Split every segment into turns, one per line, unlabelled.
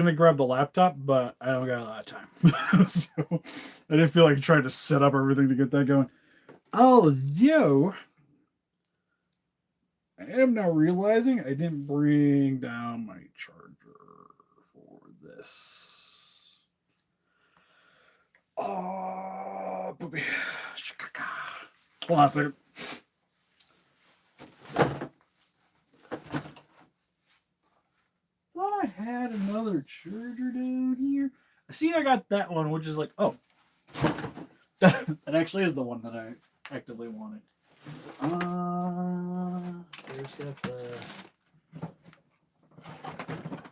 gonna grab the laptop, but I don't got a lot of time. So I didn't feel like trying to set up everything to get that going. Oh, yo. I am now realizing I didn't bring down my charger for this. Oh, booby. Hold on a second. Thought I had another charger down here. I see I got that one, which is like, oh. That actually is the one that I actively wanted. There's got the.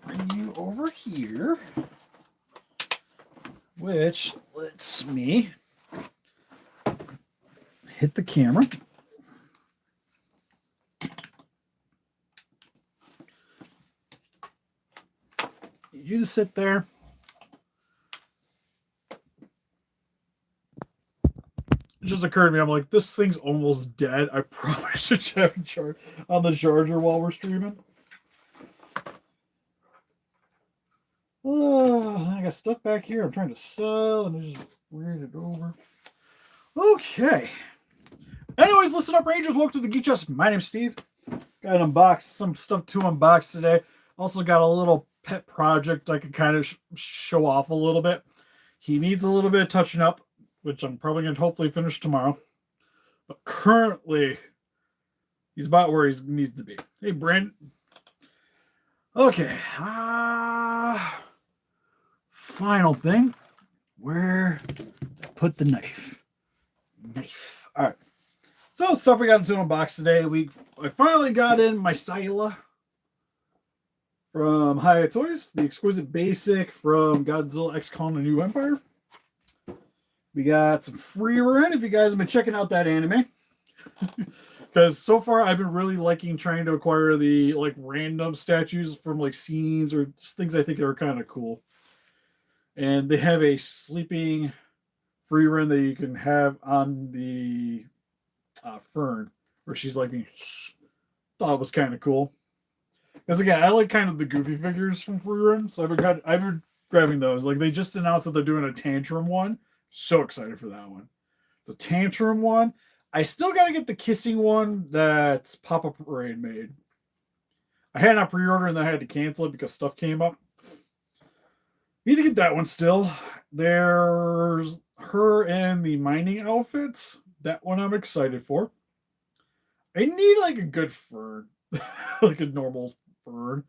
Bring you over here, which lets me hit the camera. You just sit there. It just occurred to me, I'm like, this thing's almost dead. I probably should have a charge on the charger while we're streaming. Oh, I got stuck back here. I'm trying to sell and I just read it over. Okay. Anyways, listen up, Rangers. Welcome to the Geek Chest. My name's Steve. Got some stuff to unbox today. Also got a little pet project I could kind of show off a little bit. He needs a little bit of touching up, which I'm probably going to hopefully finish tomorrow. But currently, he's about where he needs to be. Hey, Brent. Okay. Final thing. Where to put the knife? Knife. All right. So, stuff we got into unbox today. I finally got in my Scylla from Hiya Toys, the exquisite basic from Godzilla X Kong: The New Empire. We got some Fieren, if you guys have been checking out that anime. Because so far I've been really liking trying to acquire the like random statues from like scenes or just things I think are kind of cool. And they have a sleeping Fieren that you can have on the fern where she's like being thought it was kind of cool. Because again, I like kind of the goofy figures from Fieren, so I've been grabbing those. Like they just announced that they're doing a tantrum one. So excited for that one. The tantrum one. I still got to get the kissing one that Papa Parade made. I had not pre-order and then I had to cancel it because stuff came up. Need to get that one still. There's her in the mining outfits. That one I'm excited for. I need like a good fern. Like a normal fern.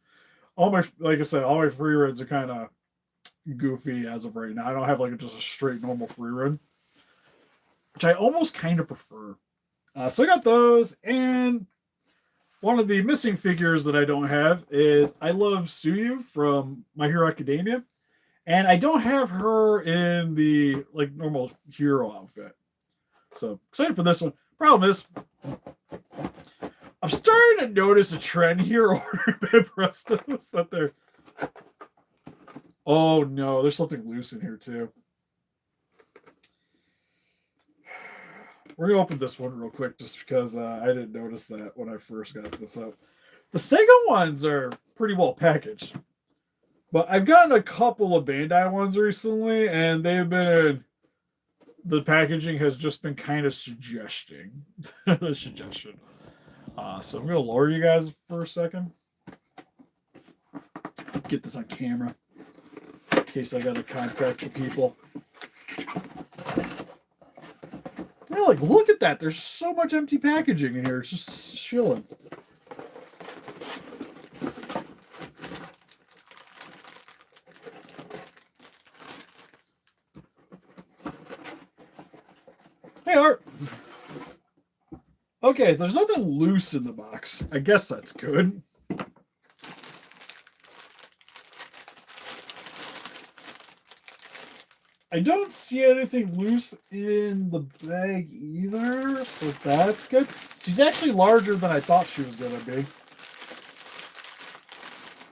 Like I said, all my free rids are kind of goofy as of right now. I don't have like just a straight normal free run, which I almost kind of prefer. So I got those, and one of the missing figures that I don't have is I love Tsuyu from My Hero Academia, and I don't have her in the like normal hero outfit. So excited for this one. Problem is, I'm starting to notice a trend here ordering Banprestos that they're. Oh no, there's something loose in here too. We're gonna open this one real quick just because I didn't notice that when I first got this up. The Sega ones are pretty well packaged, but I've gotten a couple of Bandai ones recently, and they've been the packaging has just been kind of suggesting a suggestion. So I'm gonna lower you guys for a second. Get this on camera in case I gotta contact the people. Yeah, like look at that. There's so much empty packaging in here. It's just chilling. Hey, Art. Okay, so there's nothing loose in the box. I guess that's good. I don't see anything loose in the bag either, so that's good. She's actually larger than I thought she was going to be.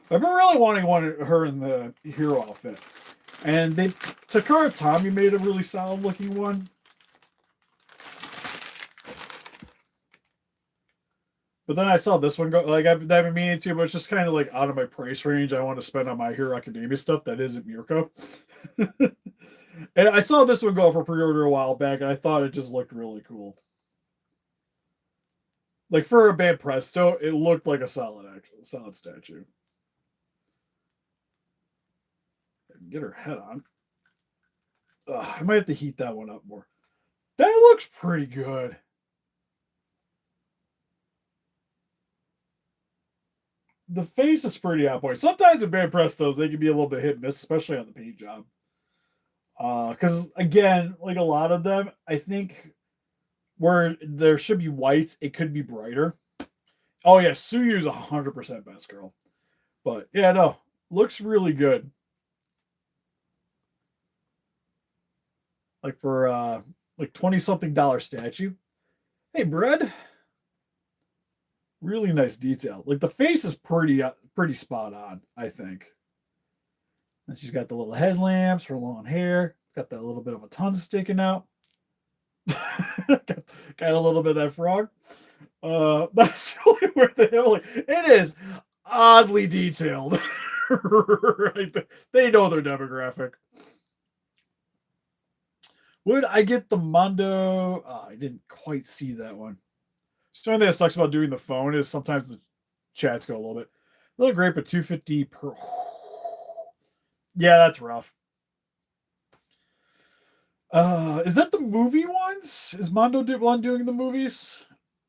I've been really wanting her in the hero outfit. And Takara Tommy made a really solid looking one. But then I saw this one go, like, I've been meaning to, but it's just kind of like out of my price range. I want to spend on My Hero Academia stuff that isn't Mirko. And I saw this one go for pre-order a while back, and I thought it just looked really cool. Like, for a Banpresto, it looked like a solid statue. Get her head on. I might have to heat that one up more. That looks pretty good. The face is pretty on point. Sometimes in Banprestos, they can be a little bit hit and miss, especially on the paint job. Because, again, like a lot of them, I think where there should be whites, it could be brighter. Oh, yeah, Tsuyu's 100% best girl. But, yeah, no, looks really good. Like for, like $20-something statue. Hey, Bread. Really nice detail. Like the face is pretty spot on, I think. And she's got the little headlamps, her long hair. Got that little bit of a tongue sticking out. got a little bit of that frog. That's really where it is oddly detailed. Right? They know their demographic. Would I get the Mondo? I didn't quite see that one. The only thing that sucks about doing the phone is sometimes the chats go a little bit. A little great, but 250 per. Yeah, that's rough. Is that the movie ones? Is Mondo one doing the movies?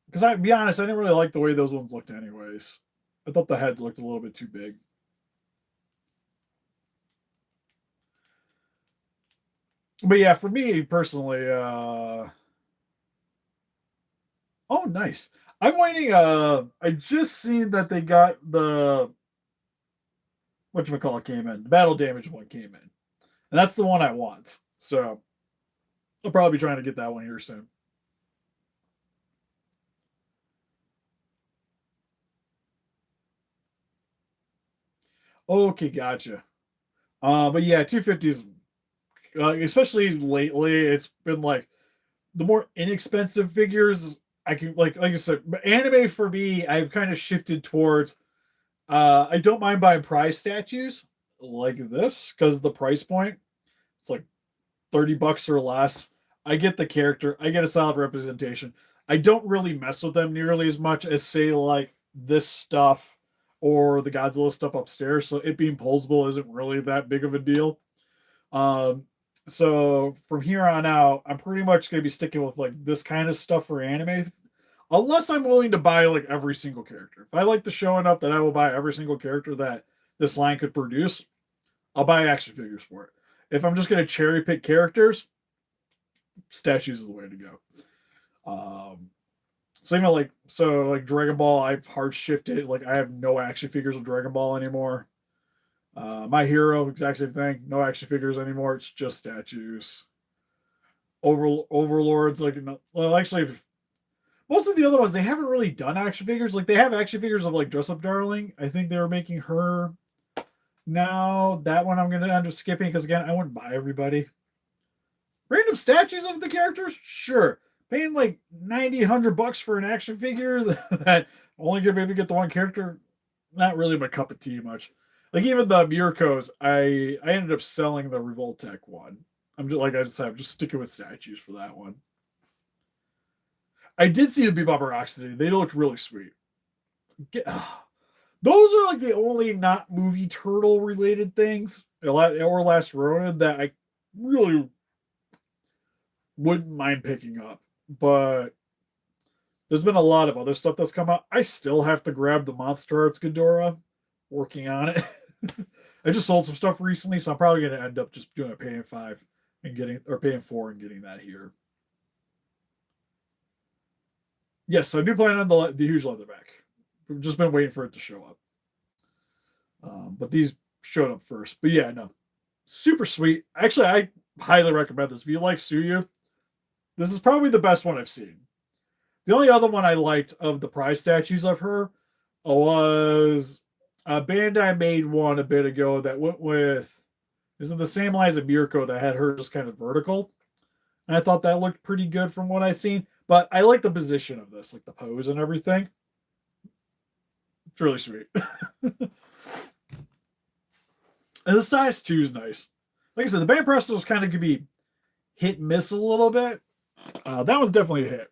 Because I'll be honest, I didn't really like the way those ones looked anyways. I thought the heads looked a little bit too big. But yeah, for me personally, oh, nice. I'm waiting. I just seen that they got the whatchamacallit came in. The battle damage one came in. And that's the one I want. So I'll probably be trying to get that one here soon. Okay, gotcha. But yeah, 250s, especially lately, it's been like the more inexpensive figures I can like I said, anime for me, I've kind of shifted towards I don't mind buying prize statues like this because the price point it's like $30 or less. I get the character, I get a solid representation. I don't really mess with them nearly as much as say like this stuff or the Godzilla stuff upstairs. So it being posable isn't really that big of a deal. Um, so from here on out, I'm pretty much gonna be sticking with like this kind of stuff for anime, unless I'm willing to buy like every single character. If I like the show enough that I will buy every single character that this line could produce, I'll buy action figures for it. If I'm just gonna cherry pick characters, statues is the way to go. So even like Dragon Ball, I've hard shifted. Like I have no action figures of Dragon Ball anymore. My Hero, exact same thing. No action figures anymore. It's just statues. Overlords, like well, actually, most of the other ones they haven't really done action figures. Like they have action figures of like Dress Up Darling. I think they were making her. Now that one I'm gonna end up skipping because again I wouldn't buy everybody. Random statues of the characters, sure. Paying like $90-100 for an action figure that only gonna maybe get the one character, not really my cup of tea much. Like even the Mirkos, I ended up selling the Revoltech one. I'm just like I said, I'm just sticking with statues for that one. I did see the Bebop Rocksteady. They look really sweet. Those are like the only not movie turtle related things or Last Ronin that I really wouldn't mind picking up. But there's been a lot of other stuff that's come out. I still have to grab the Monster Arts Ghidorah. Working on it. I just sold some stuff recently, so I'm probably going to end up just doing a paying $5 and getting or paying $4 and getting that here. Yes, I do plan on the huge leatherback. We've just been waiting for it to show up. But these showed up first. But yeah, no, super sweet. Actually, I highly recommend this. If you like Tsuyu, this is probably the best one I've seen. The only other one I liked of the prize statues of her was Bandai made one a bit ago that went with is in the same line as a Mirko that had her just kind of vertical. And I thought that looked pretty good from what I've seen. But I like the position of this, like the pose and everything. It's really sweet. And the size too is nice. Like I said, the Banprestos kind of could be hit and miss a little bit. That one's definitely a hit.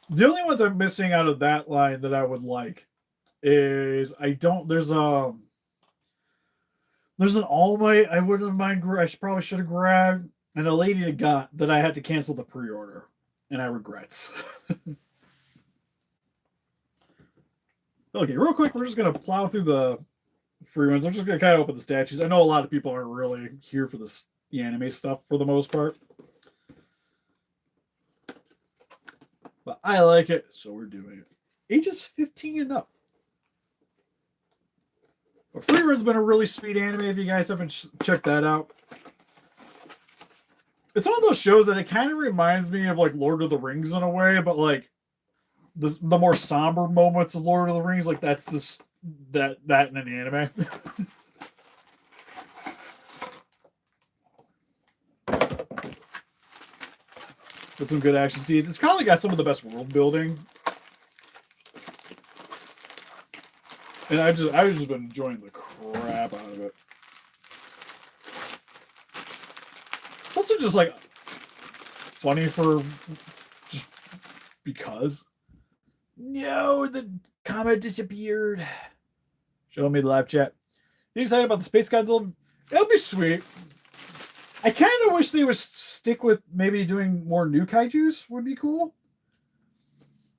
The only ones I'm missing out of that line that I would like is there's an All Might I wouldn't mind. Probably should have grabbed, and a Lady I got that I had to cancel the pre-order, and I regrets. Okay, real quick, we're just gonna plow through the free ones. I'm just gonna kind of open the statues. I know a lot of people aren't really here for the anime stuff for the most part, but I like it, so we're doing it. Ages 15 and up. But Frieren's been a really sweet anime. If you guys haven't checked that out, it's one of those shows that it kind of reminds me of like Lord of the Rings in a way, but like the more somber moments of Lord of the Rings, like that in an anime. With some good action scenes. It's probably got some of the best world building. And I've just been enjoying the crap out of it. Also just like funny for just because. No, the comment disappeared. Show me the live chat. You excited about the Space Godzilla? It'll be sweet. I kind of wish they would stick with maybe doing more new kaijus would be cool.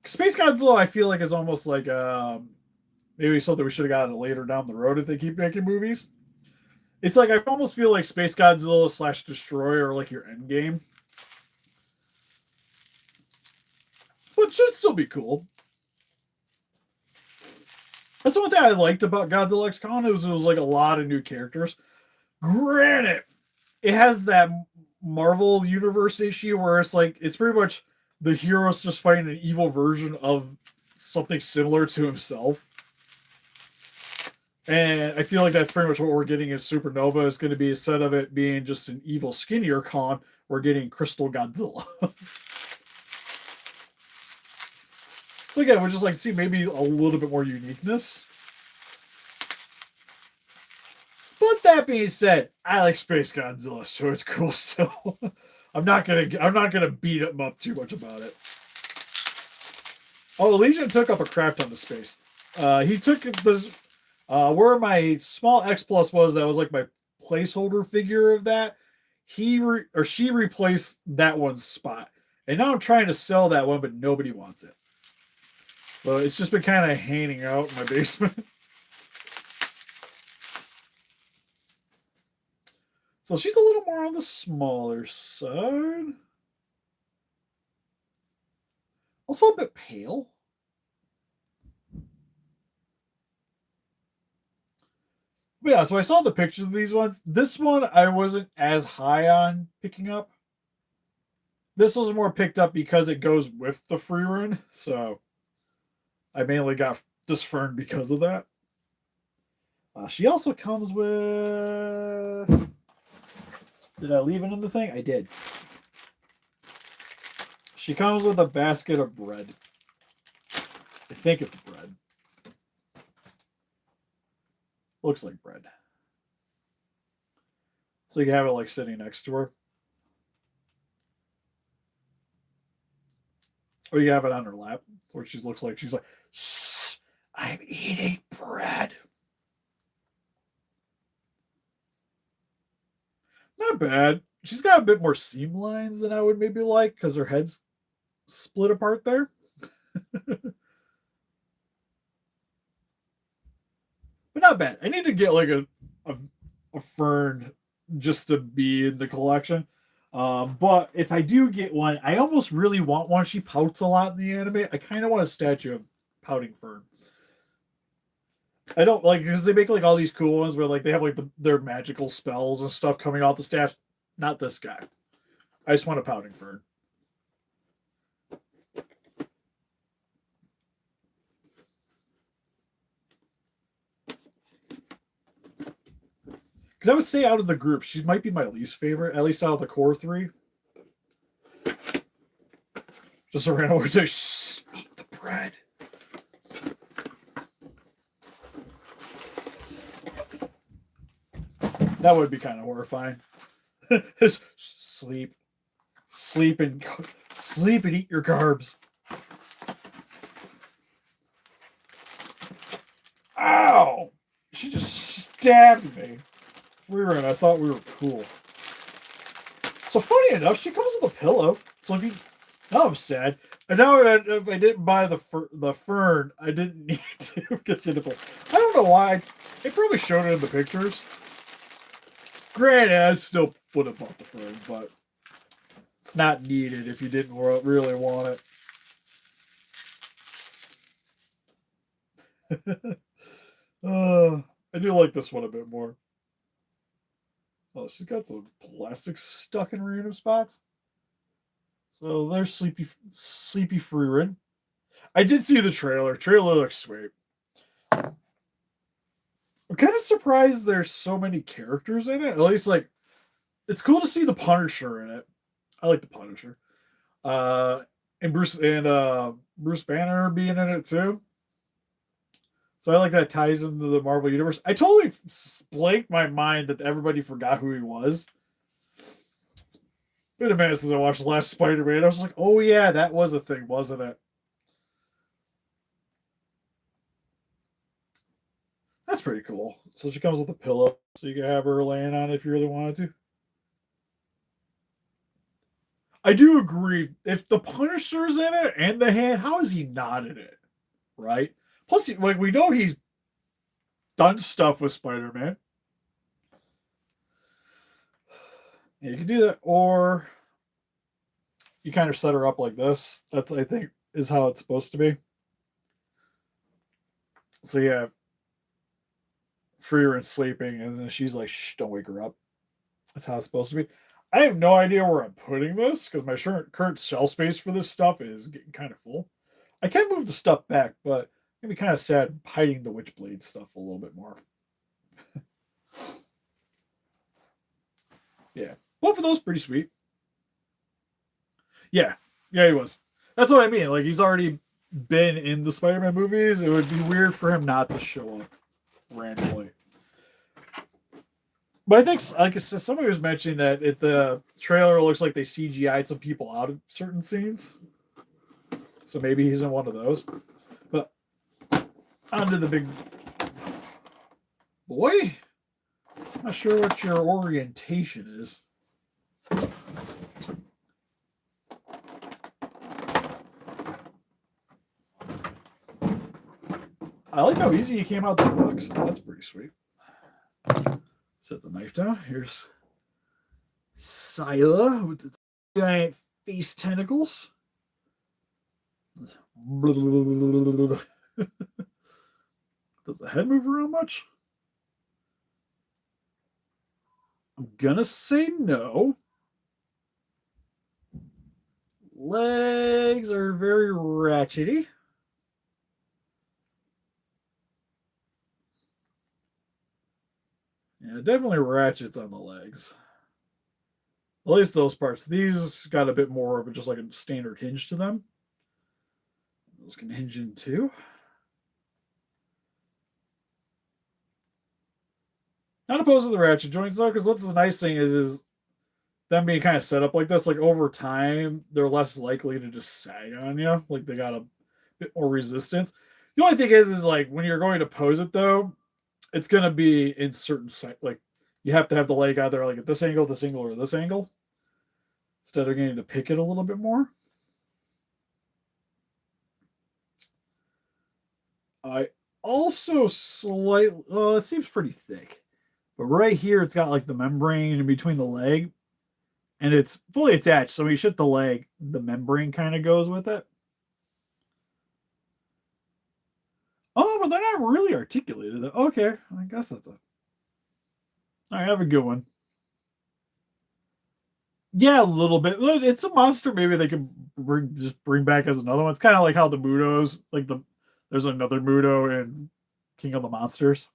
Space Godzilla, I feel like, is almost like maybe something we should have gotten later down the road if they keep making movies. It's like I almost feel like Space Godzilla / Destroyer are like your end game. But it should still be cool. That's the one thing I liked about Godzilla X Con. It was like a lot of new characters. Granted, it has that Marvel Universe issue where it's like it's pretty much the hero's just fighting an evil version of something similar to himself. And I feel like that's pretty much what we're getting in Supernova. Is going to be, instead of it being just an evil, skinnier Khan, we're getting Crystal Godzilla. So again, we'd just like to see maybe a little bit more uniqueness. But that being said, I like Space Godzilla, so it's cool still. I'm not gonna beat him up too much about it. Oh, Legion took up a crap ton of space. He took this where my small X Plus was. That was like my placeholder figure of that. She replaced that one's spot, and now I'm trying to sell that one, but nobody wants it. So it's just been kind of hanging out in my basement. So she's a little more on the smaller side. Also a bit pale. But yeah, so I saw the pictures of these ones. This one I wasn't as high on picking up. This was more picked up because it goes with the free run. So I mainly got this Fern because of that. She also comes with... Did I leave it in the thing? I did. She comes with a basket of bread. I think it's bread. Looks like bread. So you can have it like sitting next to her. Or you have it on her lap, where she looks like she's like, "Shh, I'm eating bread." Not bad. She's got a bit more seam lines than I would maybe like because her head's split apart there. But not bad. I need to get like a Fern just to be in the collection. But if I do get one, I almost really want one. She pouts a lot in the anime. I kind of want a statue of pouting Fern. I don't like, because they make like all these cool ones where like they have like their magical spells and stuff coming off the staff. Not this guy. I just want a pouting Fern. Because I would say out of the group, she might be my least favorite, at least out of the core three. Just a random word say, shh, eat the bread. That would be kind of horrifying. Just sleep. Sleep and eat your carbs. Ow! She just stabbed me. Fieren, I thought we were cool. So funny enough, she comes with a pillow. So if you, now I'm sad. And now if I didn't buy the fern, I didn't need to get you the. I don't know why. They probably showed it in the pictures. Granted, I still would have bought the fern, but it's not needed if you didn't really want it. I do like this one a bit more. Oh, she's got some plastic stuck in random spots. So there's sleepy Fieren. I did see the trailer. Trailer looks sweet. I'm kind of surprised there's so many characters in it. At least, like, it's cool to see the Punisher in it. I like the Punisher. And Bruce Banner being in it too. So I like that ties into the Marvel Universe. I totally blanked my mind that everybody forgot who he was. It's been a minute since I watched the last Spider-Man. I was like, oh yeah, that was a thing, wasn't it? That's pretty cool. So she comes with a pillow, so you can have her laying on it if you really wanted to. I do agree. If the Punisher's in it and the Hand, how is he not in it? Right? Plus, like, we know he's done stuff with Spider-Man. Yeah, you can do that, or you kind of set her up like this. That's, I think, is how it's supposed to be. So yeah, Fieren sleeping, and then she's like, "Shh, don't wake her up." That's how it's supposed to be. I have no idea where I'm putting this because my current shelf space for this stuff is getting kind of full. I can move the stuff back, but it'd be kind of sad hiding the Witchblade stuff a little bit more. Yeah, both of those pretty sweet. Yeah, he was. That's what I mean. Like, he's already been in the Spider-Man movies. It would be weird for him not to show up randomly. But I think, like I said, somebody was mentioning that the trailer looks like they CGI'd some people out of certain scenes. So maybe he's in one of those. But on to the big boy. Not sure what your orientation is. I like how easy he came out the box. That's pretty sweet. Set the knife down. Here's Scylla with its giant face tentacles. Does the head move around much? I'm gonna say no. Legs are very ratchety. Yeah, definitely ratchets on the legs. At least those parts. These got a bit more of a, just like a standard hinge to them. Those can hinge in too. Not opposed to the ratchet joints though, because what's the nice thing is them being kind of set up like this, like over time, they're less likely to just sag on you. Like they got a bit more resistance. The only thing is like when you're going to pose it though, it's gonna be in certain like you have to have the leg either like at this angle, or this angle, instead of getting to pick it a little bit more. I also slightly, it seems pretty thick, but right here it's got like the membrane in between the leg, and it's fully attached. So when you shut the leg, the membrane kind of goes with it. Oh, but they're not really articulated. Okay, I guess that's a. I have a good one. Yeah, a little bit. It's a monster. Maybe they could bring back as another one. It's kind of like how the Mudos, like there's another Mudo in King of the Monsters.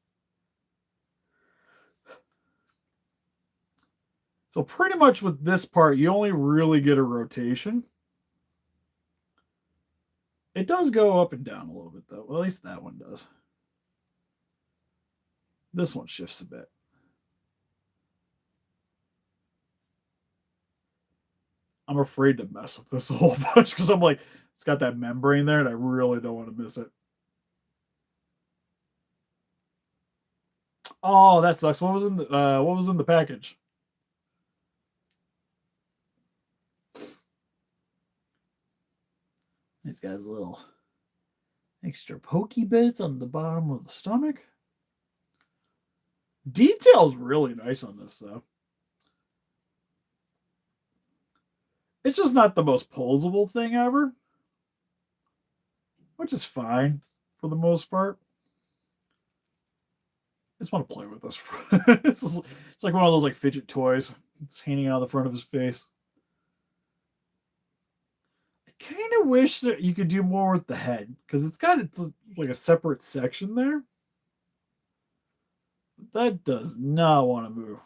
So pretty much with this part, you only really get a rotation. It does go up and down a little bit, though. Well, at least that one does. This one shifts a bit. I'm afraid to mess with this a whole bunch because I'm like, it's got that membrane there, and I really don't want to miss it. Oh, that sucks. What was in the package? It's got his little extra pokey bits on the bottom of the stomach. Detail's really nice on this, though. It's just not the most posable thing ever, which is fine for the most part. I just want to play with this. It's like one of those like fidget toys. It's hanging out the front of his face. I kind of wish that you could do more with the head because it's like a separate section there. That does not want to move.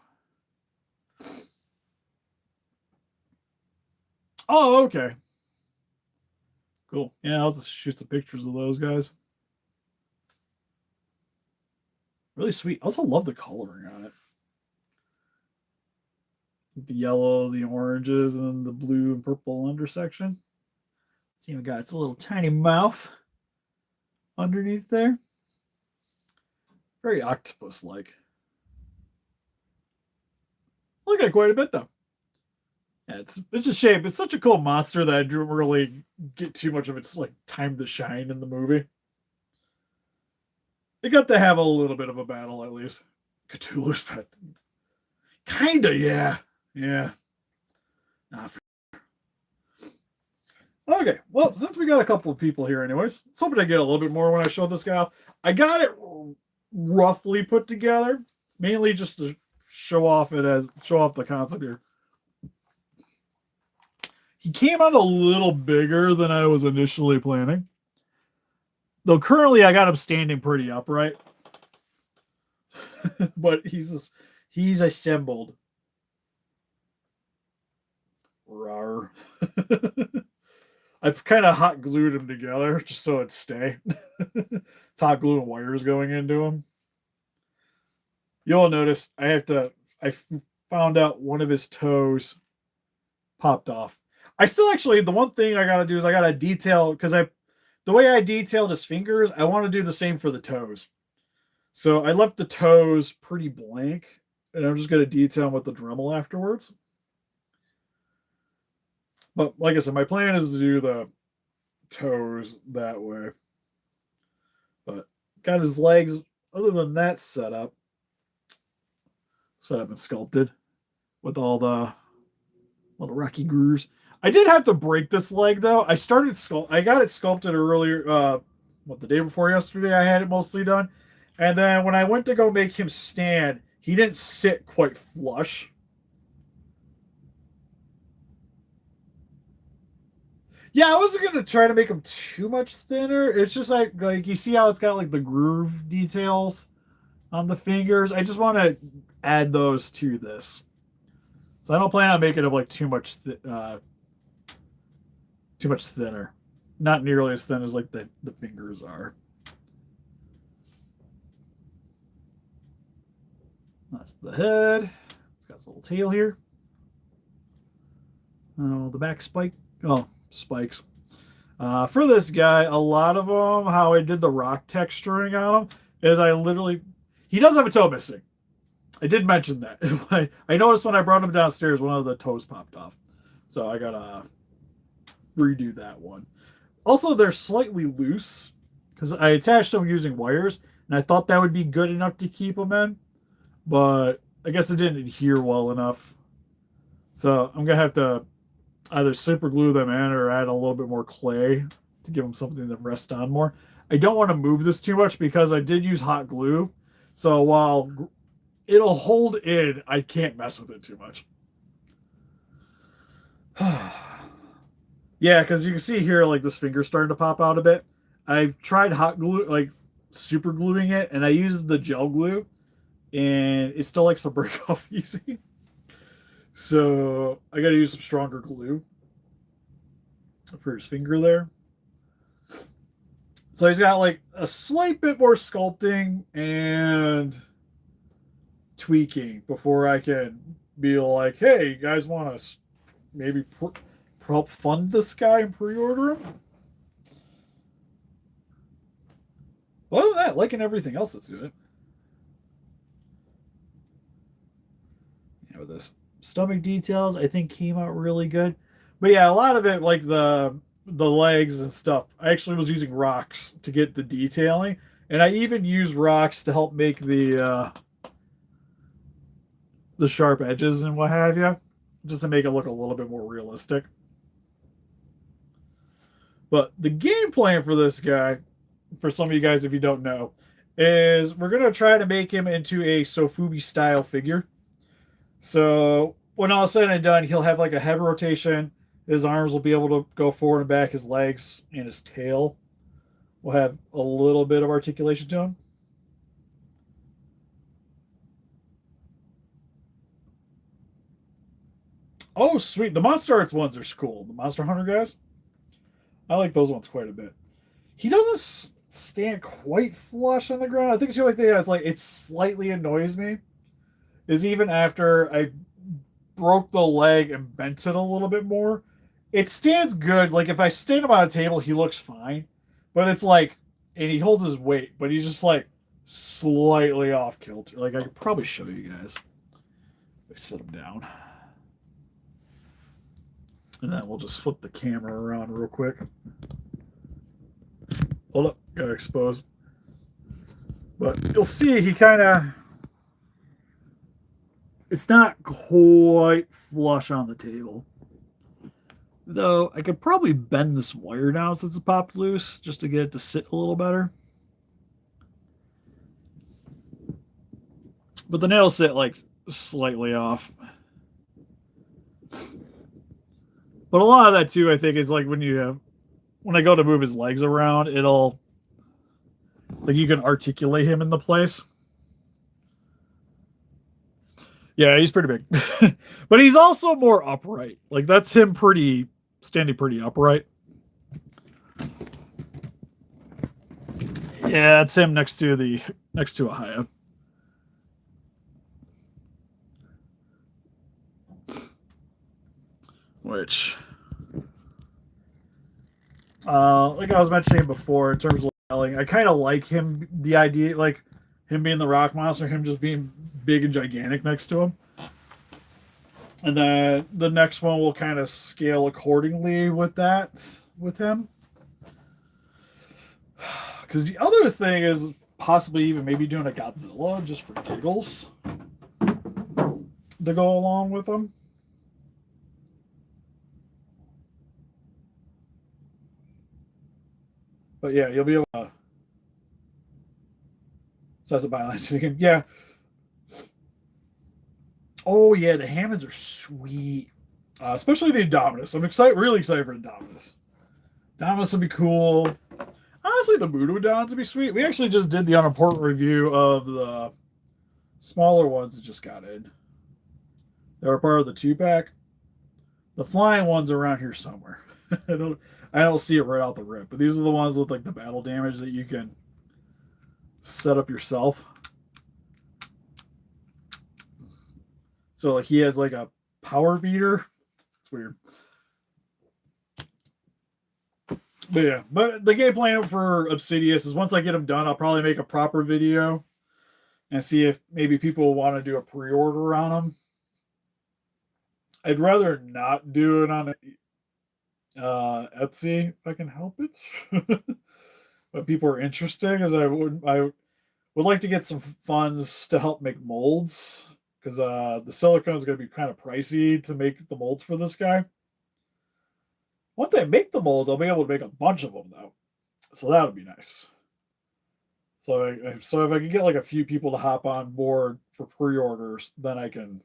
Oh, okay. Cool. Yeah, I'll just shoot some pictures of those guys. Really sweet. I also love the coloring on it. The yellow, the oranges, and the blue and purple undersection. It's even got its little tiny mouth underneath there. Very octopus-like. Look at quite a bit, though. Yeah, it's a shame. It's such a cool monster that I didn't really get too much of its like time to shine in the movie. It got to have a little bit of a battle at least. Cthulhu's pet. Kinda, yeah. Yeah. Nah, okay, well, since we got a couple of people here anyways, I was hoping to get a little bit more when I show this guy off. I got it roughly put together, mainly just to show off the concept here. He came out a little bigger than I was initially planning. Though currently I got him standing pretty upright. But he's assembled. Rawr. I've kind of hot glued them together just so it'd stay. It's hot glue and wires going into them. You'll notice I found out one of his toes popped off. I still actually, the one thing I got to do is I got to detail, because the way I detailed his fingers, I want to do the same for the toes. So I left the toes pretty blank, and I'm just going to detail them with the Dremel afterwards. But like I said, my plan is to do the toes that way. But got his legs, other than that, set up and sculpted with all the little rocky grooves. I did have to break this leg though. I got it sculpted earlier, the day before yesterday. I had it mostly done, and then when I went to go make him stand, he didn't sit quite flush. Yeah, I wasn't gonna try to make him too much thinner. It's just like you see how it's got like the groove details on the fingers. I just want to add those to this, so I don't plan on making him like too much thinner. Not nearly as thin as like the fingers are. That's the head. It's got its little tail here. Oh, the back spike. Oh, spikes. For this guy, a lot of them, how I did the rock texturing on him is he does have a toe missing. I did mention that. I noticed when I brought him downstairs, one of the toes popped off. So I gotta redo that one. Also, they're slightly loose because I attached them using wires, and I thought that would be good enough to keep them in, but I guess it didn't adhere well enough. So I'm gonna have to either super glue them in or add a little bit more clay to give them something to rest on more. I don't want to move this too much because I did use hot glue. So while it'll hold in, I can't mess with it too much. Yeah, because you can see here, like this finger's starting to pop out a bit. I've tried hot glue, like super gluing it, and I used the gel glue, and it still likes to break off easy. So I got to use some stronger glue for his finger there. So he's got like a slight bit more sculpting and tweaking before I can be like, hey, you guys want to maybe help fund this guy and pre-order him? Other than that, liking everything else that's good. Yeah, with this stomach details, I think came out really good. But yeah, a lot of it, like the legs and stuff, I actually was using rocks to get the detailing, and I even used rocks to help make the sharp edges and what have you, just to make it look a little bit more realistic. But the game plan for this guy, for some of you guys if you don't know, is we're gonna try to make him into a Sofubi style figure. So when all is said and done, he'll have like a head rotation. His arms will be able to go forward and back. His legs and his tail will have a little bit of articulation to him. Oh, sweet. The Monster Arts ones are cool. The Monster Hunter guys. I like those ones quite a bit. He doesn't stand quite flush on the ground. I think it's the only thing that's like it slightly annoys me is even after I broke the leg and bent it a little bit more, it stands good. Like if I stand him on a table, he looks fine. But it's like, and he holds his weight, but he's just like slightly off kilter. Like I could probably show you guys. If I sit him down. And then we'll just flip the camera around real quick. Hold up, gotta expose. But you'll see he kind of, it's not quite flush on the table. Though I could probably bend this wire down since it's popped loose just to get it to sit a little better. But the nails sit like slightly off. But a lot of that too, I think, is like when I go to move his legs around, it'll like you can articulate him in the place. Yeah, he's pretty big. But he's also more upright. Like that's him standing pretty upright. Yeah, it's him next to a Hiya. Which like I was mentioning before, in terms of selling, I kind of like him, the idea, like him being the rock monster, him just being big and gigantic next to him. And then the next one will kind of scale accordingly with that, with him. Because the other thing is possibly even maybe doing a Godzilla just for giggles to go along with him. But yeah, you'll be able to. So that's a byline again. Yeah. Oh yeah, the Hammonds are sweet, especially the Indominus. I'm really excited for Indominus. Indominus would be cool. Honestly, the Budoodons would be sweet. We actually just did the unimportant review of the smaller ones that just got in. They were part of the 2-pack. The flying ones are around here somewhere. I don't see it right out the rip, but these are the ones with like the battle damage that you can set up yourself. So like he has like a power beater. It's weird. But yeah, but the game plan for Obsidious is once I get them done, I'll probably make a proper video and see if maybe people want to do a pre-order on them. I'd rather not do it on Etsy if I can help it. But people are interested because I would like to get some funds to help make molds because the silicone is going to be kind of pricey to make the molds for this guy. Once I make the molds, I'll be able to make a bunch of them though, so that would be nice. So if I can get like a few people to hop on board for pre-orders, then I can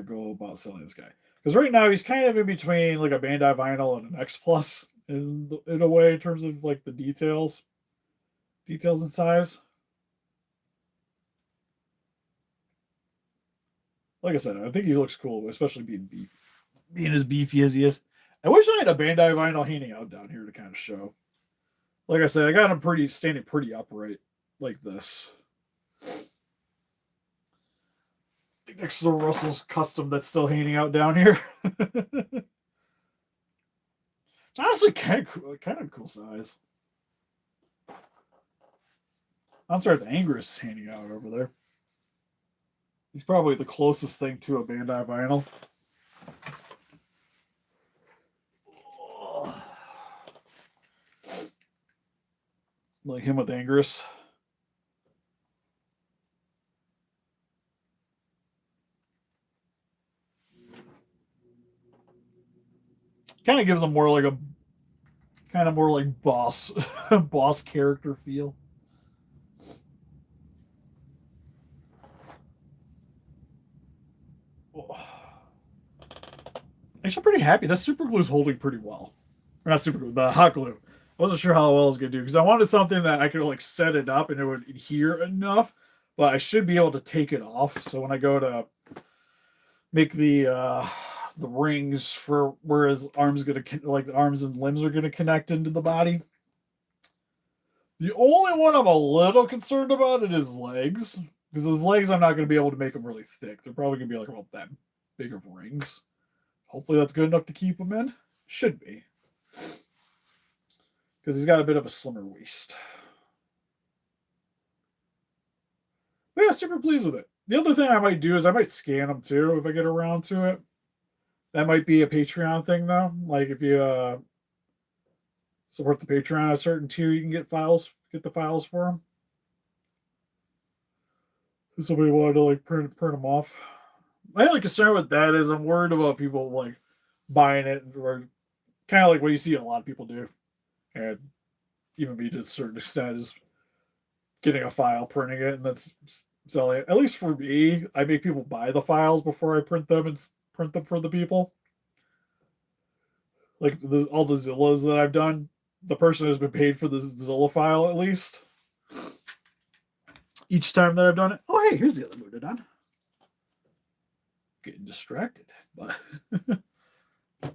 go about selling this guy. Because right now he's kind of in between like a Bandai Vinyl and an X Plus in a way in terms of like the details and size. Like I said, I think he looks cool, especially being as beefy as he is. I wish I had a Bandai Vinyl hanging out down here to kind of show. Like I said, I got him standing pretty upright like this. Next to the Russell's custom that's still hanging out down here. It's honestly kind of cool size. I'm sorry, Angrus is hanging out over there. He's probably the closest thing to a Bandai vinyl. Like him with Angrus. Kind of gives him more like boss boss character feel. Actually, pretty happy. That super glue is holding pretty well. Or not super glue, the hot glue. I wasn't sure how well it was going to do because I wanted something that I could like set it up and it would adhere enough, but I should be able to take it off. So when I go to make the rings for where his arms gonna like the arms and limbs are gonna connect into the body. The only one I'm a little concerned about it is legs, because his legs I'm not gonna be able to make them really thick. They're probably gonna be like about that big of rings. Hopefully that's good enough to keep him in. Should be, because he's got a bit of a slimmer waist. But yeah, super pleased with it. The other thing I might do is I might scan them too if I get around to it. That might be a Patreon thing though. Like if you support the Patreon at a certain tier, you can get the files for them. If somebody wanted to like print them off. My only concern with that is I'm worried about people like buying it, or kind of like what you see a lot of people do, and even me to a certain extent is getting a file, printing it, and that's selling it. At least for me, I make people buy the files before I print them and print them for the people. Like all the Zillas that I've done, the person has been paid for the Zilla file at least. Each time that I've done it. Oh, hey, here's the other Mudodon. Getting distracted, but but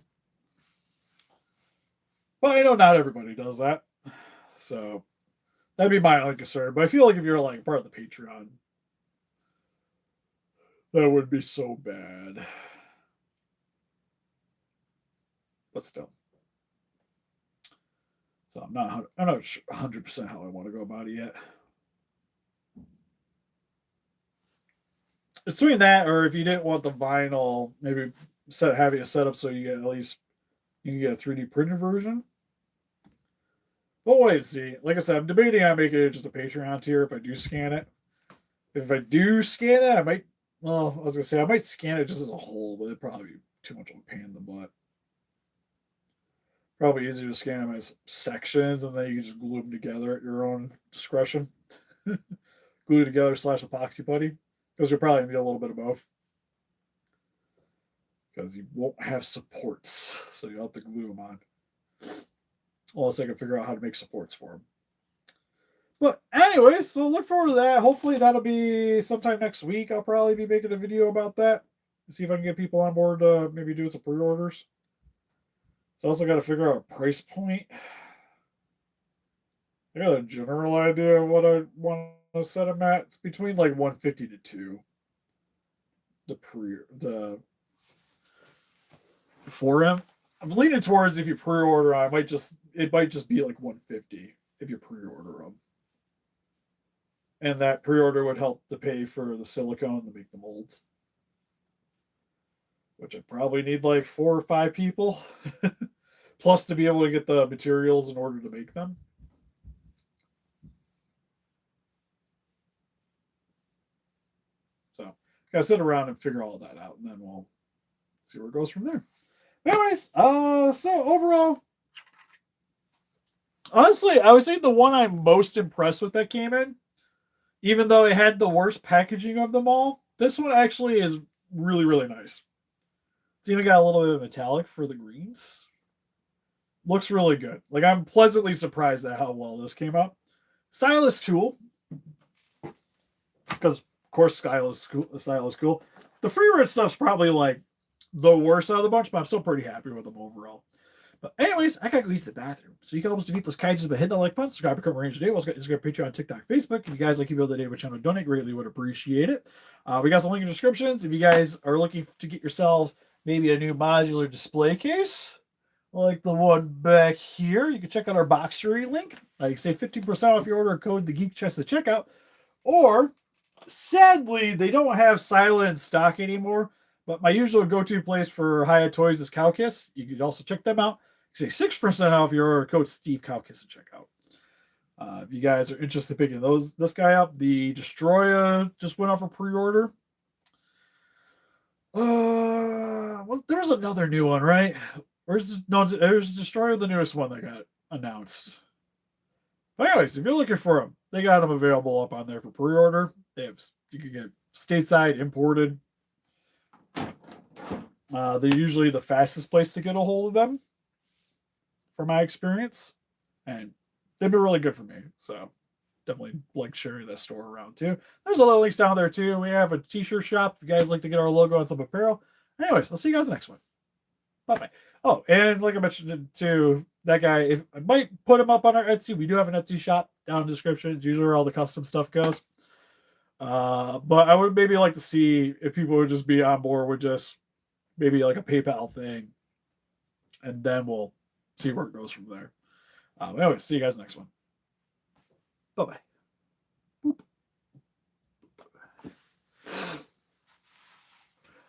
I know not everybody does that, so that'd be my only concern. But I feel like if you're like part of the Patreon, that would be so bad. But still, so I'm not 100% how I want to go about it yet. It's between that, or if you didn't want the vinyl, maybe having a setup so you get at least you can get a 3D printed version. We'll wait and see. Like I said, I'm debating on making it just a Patreon tier if I do scan it. If I do scan it, I might. Well, I was gonna say I might scan it just as a whole, but it'd probably be too much of a pain in the butt. Probably easier to scan them as sections, and then you can just glue them together at your own discretion. Glue together / epoxy putty. Because you'll probably need a little bit of both. Because you won't have supports. So you'll have to glue them on. Unless I can figure out how to make supports for them. But anyways, so look forward to that. Hopefully that'll be sometime next week. I'll probably be making a video about that. See if I can get people on board to maybe do some pre-orders. So I also got to figure out a price point. I got a general idea of what I want to set them at. It's between like 150 to 2. The Fieren. I'm leaning towards if you pre-order, it might just be like 150 if you pre-order them. And that pre-order would help to pay for the silicone to make the molds. Which I probably need like 4 or 5 people. Plus to be able to get the materials in order to make them. So, gotta sit around and figure all that out, and then we'll see where it goes from there. Anyways, so overall, honestly, I would say the one I'm most impressed with that came in, even though it had the worst packaging of them all, this one actually is really, really nice. It's even got a little bit of metallic for the greens. Looks really good. Like, I'm pleasantly surprised at how well this came out. Scylla's cool. Because, of course, Scylla's cool. The Fieren stuff's probably, like, the worst out of the bunch, but I'm still pretty happy with them overall. But anyways, I gotta go use the bathroom. So you can almost defeat those kaijus by hitting the like button. Subscribe, become a ranger today. Also got Instagram, Patreon, TikTok, Facebook. If you guys like to be able to donate channel, donate, greatly would appreciate it. We got some link in the descriptions. If you guys are looking to get yourselves maybe a new modular display case, like the one back here, you can check out our Boxery link. You can save 15% off your order code the Geek Chest at checkout. Or sadly, they don't have Scylla in stock anymore. But my usual go-to place for Hiya Toys is Cowkiss. You can also check them out. You save 6% off your order code Steve Cowkiss at checkout. If you guys are interested in picking this guy up, the Destroyer just went off a pre-order. Well, there's another new one, right? There's Destroyer, the newest one that got announced. But anyways, if you're looking for them, they got them available up on there for pre-order. You can get stateside, imported. They're usually the fastest place to get a hold of them, from my experience, and they've been really good for me. So definitely like sharing that store around too. There's a lot of links down there too. We have a t-shirt shop if you guys like to get our logo on some apparel. Anyways, I'll see you guys next one. Bye bye. Oh, and like I mentioned too, that guy, if I might put him up on our Etsy. We do have an Etsy shop down in the description. It's usually where all the custom stuff goes. But I would maybe like to see if people would just be on board with just maybe like a PayPal thing, and then we'll see where it goes from there. Anyway, see you guys next one. Bye bye.